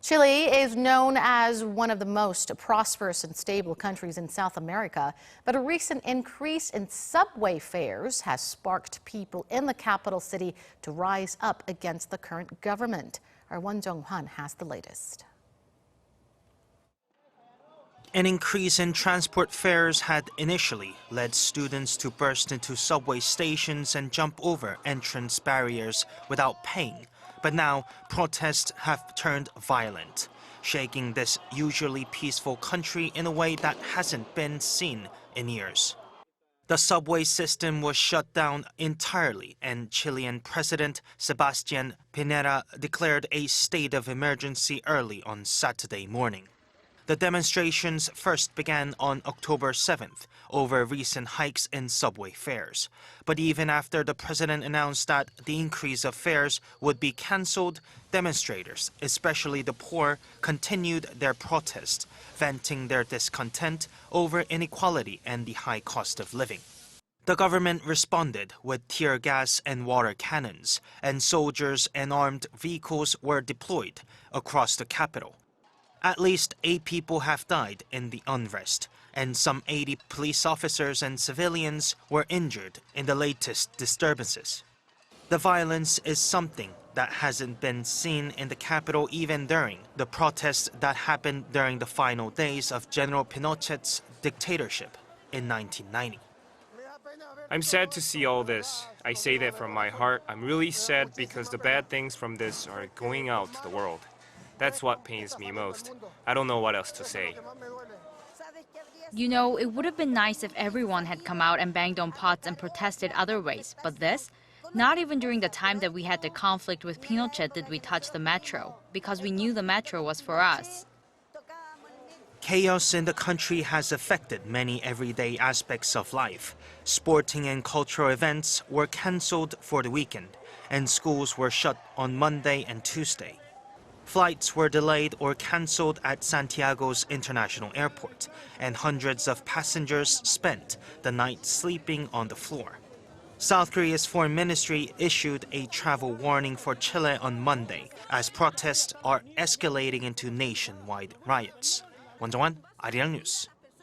Chile is known as one of the most prosperous and stable countries in South America, but a recent increase in subway fares has sparked people in the capital city to rise up against the current government. Our Jung-hwan has the latest. An increase in transport fares had initially led students to burst into subway stations and jump over entrance barriers without paying. But now, protests have turned violent, shaking this usually peaceful country in a way that hasn't been seen in years. The subway system was shut down entirely, and Chilean President Sebastian Pinera declared a state of emergency early on Saturday morning. The demonstrations first began on October 7th over recent hikes in subway fares. But even after the president announced that the increase of fares would be cancelled, demonstrators, especially the poor, continued their protest, venting their discontent over inequality and the high cost of living. The government responded with tear gas and water cannons, and soldiers and armed vehicles were deployed across the capital. At least 8 people have died in the unrest, and some 80 police officers and civilians were injured in the latest disturbances. The violence is something that hasn't been seen in the capital even during the protests that happened during the final days of General Pinochet's dictatorship in 1990. I'm sad to see all this. I say that from my heart. I'm really sad because the bad things from this are going out to the world. That's what pains me most. I don't know what else to say. You know, it would have been nice if everyone had come out and banged on pots and protested other ways. But this? Not even during the time that we had the conflict with Pinochet did we touch the metro, because we knew the metro was for us. Chaos in the country has affected many everyday aspects of life. Sporting and cultural events were cancelled for the weekend, and schools were shut on Monday and Tuesday. Flights were delayed or cancelled at Santiago's international airport, and hundreds of passengers spent the night sleeping on the floor. South Korea's foreign ministry issued a travel warning for Chile on Monday as protests are escalating into nationwide riots. Jung-hwan, Arirang News.